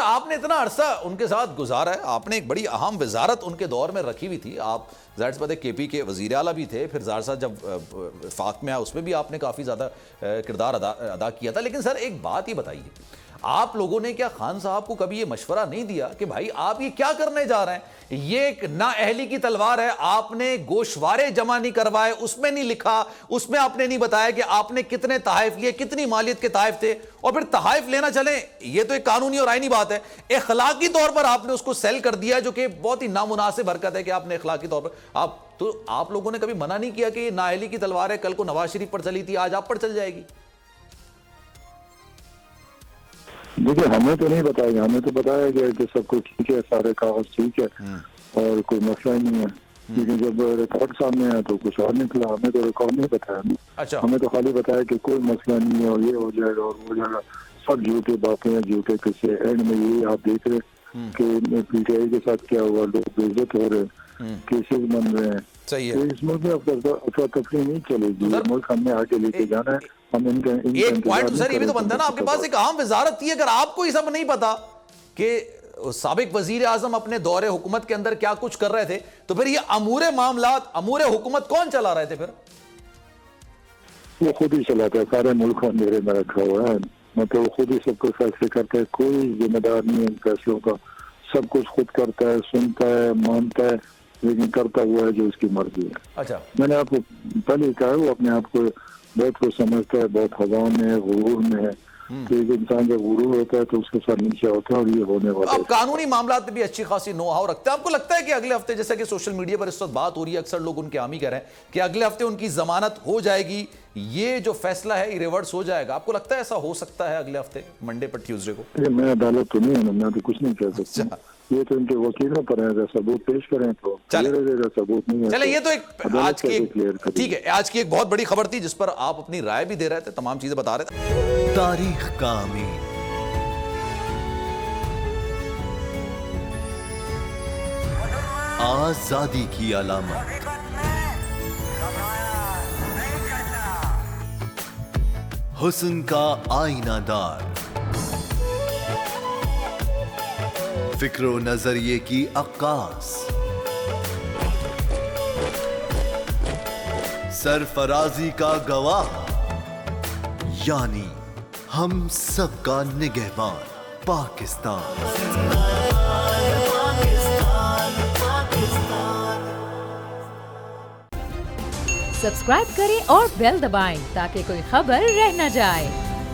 آپ نے اتنا عرصہ ان کے ساتھ گزارا ہے, آپ نے ایک بڑی اہم وزارت ان کے دور میں رکھی ہوئی تھی, آپ ظاہر سی بات ہے کے پی کے وزیر اعلیٰ بھی تھے, پھر ظاہر صاحب جب وفاق میں آیا اس میں بھی آپ نے کافی زیادہ کردار ادا کیا تھا. لیکن سر ایک بات ہی بتائیے, آپ لوگوں نے کیا خان صاحب کو کبھی یہ مشورہ نہیں دیا کہ بھائی آپ یہ کیا کرنے جا رہے ہیں, یہ ایک نااہلی کی تلوار ہے, آپ نے گوشوارے جمع نہیں کروائے, اس میں نہیں لکھا, اس میں آپ نے نہیں بتایا کہ آپ نے کتنے تحائف لیے, کتنی مالیت کے تحائف تھے, اور پھر تحائف لینا چلیں, یہ تو ایک قانونی اور آئینی بات ہے, اخلاقی طور پر آپ نے اس کو سیل کر دیا, جو کہ بہت ہی نامناسب حرکت ہے کہ آپ نے اخلاقی طور پر آپ لوگوں نے کبھی منع نہیں کیا کہ یہ نااہلی کی تلوار ہے, کل کو نواز شریف پر چلی تھی, آج آپ پر چل جائے گی. دیکھیے ہمیں تو نہیں بتایا, ہمیں تو بتایا گیا کہ سب کچھ ٹھیک ہے, سارے کاغذ ٹھیک ہے اور کوئی مسئلہ ہی نہیں ہے. لیکن جب ریکارڈ سامنے آیا تو کچھ اور نکلا, ہمیں تو ریکارڈ نہیں بتایا, ہمیں تو خالی بتایا کہ کوئی مسئلہ نہیں ہے اور یہ ہو جائے گا اور ہو جائے گا. سب جھوٹے باتیں ہیں, جھوٹے قصے. اینڈ میں یہ آپ دیکھ رہے کہ پی ٹی آئی کے ساتھ کیا ہوا, لوگ بے عزت ہو رہے ہیں, کیسز بن رہے ہیں. تو اس ملک میں افراتفری نہیں چلے گی, یہ ملک ہم نے آگے لے کے جانا ہے. ایک پوائنٹ سر یہ بھی تو بنتا ہے نا, آپ کے پاس ایک اہم وزارت تھی, اگر آپ کو یہ سب نہیں پتا کہ سابق وزیر اعظم اپنے دور حکومت کے اندر کیا کچھ کر رہے تھے, تو پھر یہ امور معاملات, امور حکومت کون چلا رہے تھے پھر؟ وہ خود ہی چلاتا ہے, سارے ملک میرے میں رکھا ہوا ہے, مطلب خود ہی سب کچھ فیصلے کرتا ہے, کوئی ذمہ دار نہیں ہے ان فیصلوں کا, سب کچھ خود کرتا ہے, سنتا ہے, مانتا ہے, لیکن کرتا ہوا ہے جو اس کی مرضی ہے. اچھا, میں نے آپ کو پہلے کہا, وہ اپنے آپ کو بہت کچھ سمجھتا ہے, بہت ہوا میں ہے, غرور میں ہے. تو ایک انسان جب غرور ہوتا ہے تو اس کے ساتھ نیچے ہوتا ہے, اور یہ ہونے والا ہے. آپ قانونی معاملات میں بھی اچھی خاصی نو ہاؤ رکھتے ہیں, آپ کو لگتا ہے کہ اگلے ہفتے, جیسا کہ سوشل میڈیا پر اس وقت بات ہو رہی ہے, اکثر لوگ ان کے حامی کہہ رہے ہیں کہ اگلے ہفتے ان کی ضمانت ہو جائے گی, یہ جو فیصلہ ہے یہ ریورس ہو جائے گا, آپ کو لگتا ہے ایسا ہو سکتا ہے اگلے ہفتے منڈے پر, ٹیوزڈے کو؟ میں عدالت تو نہیں ہوں, میں تو کچھ نہیں کہہ سکتا, یہ تو ان کے وکیلوں پر ہے, اگر ثبوت پیش کریں تو ثبوت نہیں ہے. چلیں, یہ تو ایک آج کی ٹھیک ہے, آج کی ایک بہت بڑی خبر تھی جس پر آپ اپنی رائے بھی دے رہے تھے, تمام چیزیں بتا رہے تھے. تاریخ کا امین, آزادی کی علامت, حسن کا آئینہ دار, فکر و نظریے کی عکاس, سرفرازی کا گواہ, یعنی ہم سب کا نگہبان پاکستان. سبسکرائب کریں اور بیل دبائیں تاکہ کوئی خبر رہ نہ جائے.